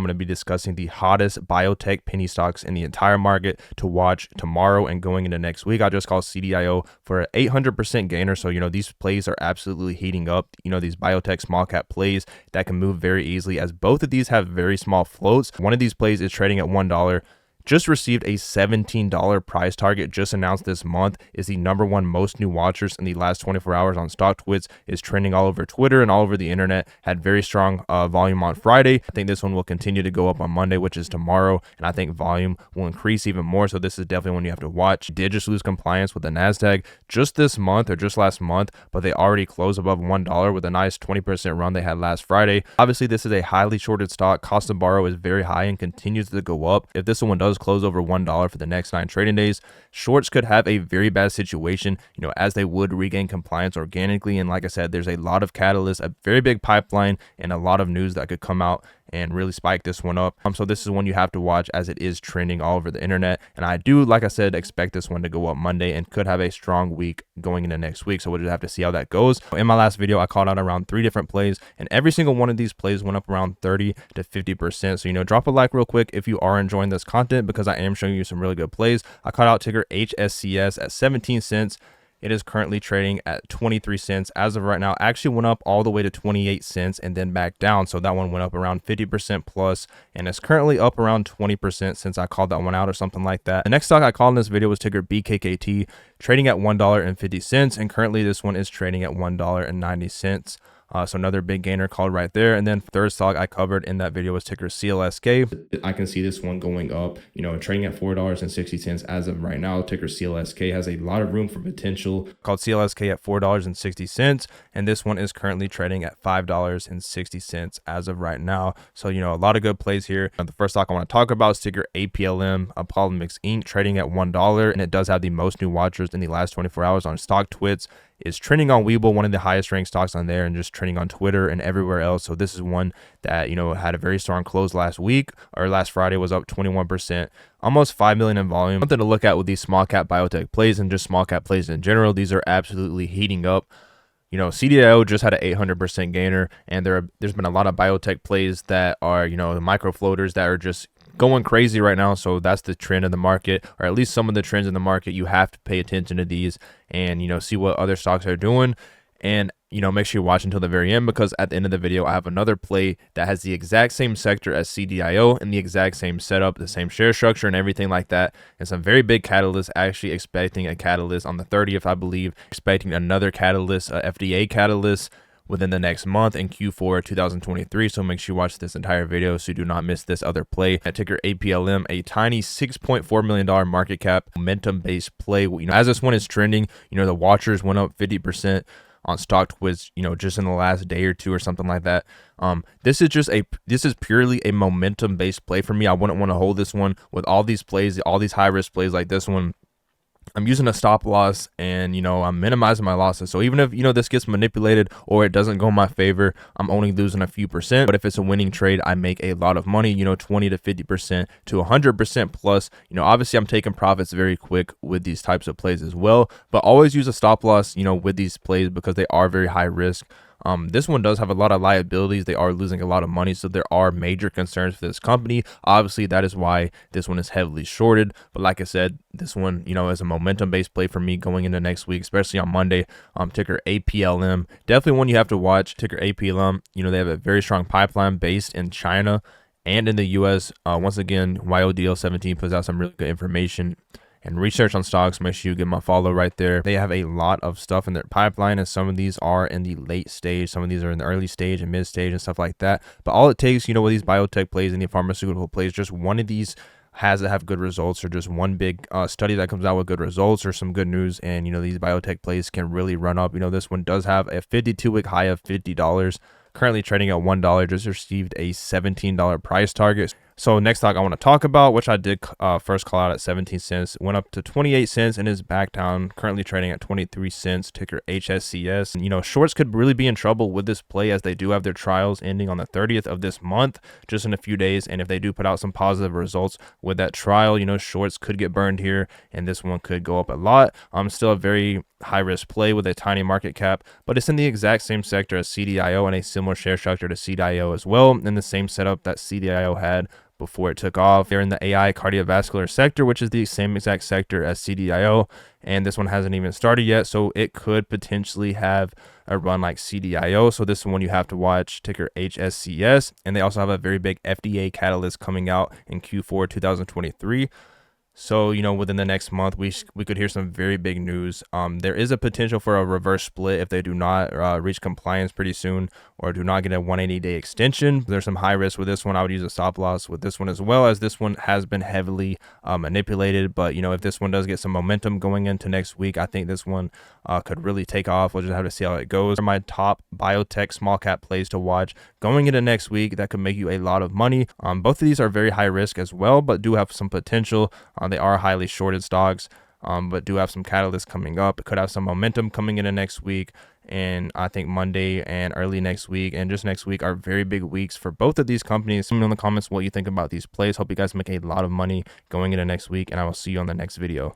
I'm going to be discussing the hottest biotech penny stocks in the entire market to watch tomorrow and going into next week. I just call CDIO for an 800% gainer. So, these plays are absolutely heating up. These biotech small cap plays that can move very easily, as both of these have very small floats. One of these plays is trading at $1. Just received a $17 price target, just announced this month, is the #1 most new watchers in the last 24 hours on StockTwits, is trending all over Twitter and all over the internet, had very strong volume on Friday. I think this one will continue to go up on Monday, which is tomorrow, and I think volume will increase even more, so this is definitely one you have to watch. Did just lose compliance with the NASDAQ just this month or just last month, but they already closed above $1 with a nice 20% run they had last Friday. Obviously, this is a highly shorted stock. Cost to borrow is very high and continues to go up. If this one does close over $1 for the next 9 trading days, shorts could have a very bad situation, as they would regain compliance organically. And like I said, there's a lot of catalysts, a very big pipeline, and a lot of news that could come out and really spike this one up. So this is one you have to watch, as it is trending all over the internet. And I do, like I said, expect this one to go up Monday and could have a strong week going into next week. So we'll just have to see how that goes. In my last video, I called out around 3 different plays, and every single one of these plays went up around 30 to 50%. So, drop a like real quick if you are enjoying this content, because I am showing you some really good plays. I called out ticker HSCS at 17 cents. It is currently trading at 23 cents as of right now. Actually went up all the way to 28 cents and then back down. So that one went up around 50% plus, and it's currently up around 20% since I called that one out or something like that. The next stock I called in this video was ticker bkkt, trading at $1.50, and currently this one is trading at $1.90. So another big gainer called right there. And then third stock I covered in that video was ticker clsk. I can see this one going up, trading at $4.60 as of right now. Ticker clsk has a lot of room for potential. Called clsk at $4.60, and this one is currently trading at $5.60 as of right now. So, a lot of good plays here. The first stock I want to talk about is ticker APLM, APLM Inc., trading at $1, and it does have the most new watchers in the last 24 hours on StockTwits. Is trending on Webull, one of the highest ranked stocks on there, and just trending on Twitter and everywhere else. So this is one that, had a very strong close last week, or last Friday was up 21%, almost 5 million in volume. Something to look at with these small cap biotech plays and just small cap plays in general. These are absolutely heating up. CDIO just had an 800% gainer, and there's been a lot of biotech plays that are, the micro floaters that are just going crazy right now. So that's the trend in the market, or at least some of the trends in the market. You have to pay attention to these and, see what other stocks are doing. And, make sure you watch until the very end, because at the end of the video, I have another play that has the exact same sector as CDIO and the exact same setup, the same share structure and everything like that. And some very big catalysts, actually expecting a catalyst on the 30th, I believe, expecting another catalyst, FDA catalyst, within the next month in Q4 2023. So make sure you watch this entire video so you do not miss this other play. At ticker APLM, a tiny $6.4 million market cap, momentum based play. As this one is trending, the watchers went up 50% on StockTwits, just in the last day or two or something like that. This is purely a momentum based play for me. I wouldn't want to hold this one with all these plays, all these high risk plays like this one. I'm using a stop loss, and I'm minimizing my losses. So even if this gets manipulated or it doesn't go in my favor, I'm only losing a few percent. But if it's a winning trade, I make a lot of money, 20 to 50% to 100% plus. Obviously I'm taking profits very quick with these types of plays as well, but always use a stop loss with these plays, because they are very high risk. This one does have a lot of liabilities. They are losing a lot of money, so there are major concerns for this company. Obviously, that is why this one is heavily shorted. But like I said, this one, is a momentum-based play for me going into next week, especially on Monday. Ticker APLM, definitely one you have to watch. Ticker APLM, they have a very strong pipeline based in China and in the U.S. Once again, YODL17 puts out some really good information and research on stocks. Make sure you give them a follow right there. They have a lot of stuff in their pipeline, and some of these are in the late stage. Some of these are in the early stage and mid stage and stuff like that. But all it takes, with these biotech plays and the pharmaceutical plays, just one of these has to have good results, or just one big study that comes out with good results or some good news, and these biotech plays can really run up. This one does have a 52-week high of $50, currently trading at $1, just received a $17 price target. So next stock I want to talk about, which I did first call out at 17 cents, went up to 28 cents and is back down, currently trading at 23 cents, ticker HSCS. And, shorts could really be in trouble with this play, as they do have their trials ending on the 30th of this month, just in a few days. And if they do put out some positive results with that trial, shorts could get burned here, and this one could go up a lot. Still a very high risk play with a tiny market cap, but it's in the exact same sector as CDIO and a similar share structure to CDIO as well, in the same setup that CDIO had before it took off. They're in the AI cardiovascular sector, which is the same exact sector as CDIO, and this one hasn't even started yet, so it could potentially have a run like CDIO. So this one you have to watch, ticker HSCS, and they also have a very big FDA catalyst coming out in Q4 2023. So, within the next month, we could hear some very big news. There is a potential for a reverse split if they do not reach compliance pretty soon or do not get a 180-day extension. There's some high risk with this one. I would use a stop loss with this one as well, as this one has been heavily manipulated. But, if this one does get some momentum going into next week, I think this one could really take off. We'll just have to see how it goes. My top biotech small cap plays to watch going into next week that could make you a lot of money. Both of these are very high risk as well, but do have some potential. They are highly shorted stocks, but do have some catalysts coming up. It could have some momentum coming into next week. And I think Monday and early next week and just next week are very big weeks for both of these companies. Let me know in the comments what you think about these plays. Hope you guys make a lot of money going into next week, and I will see you on the next video.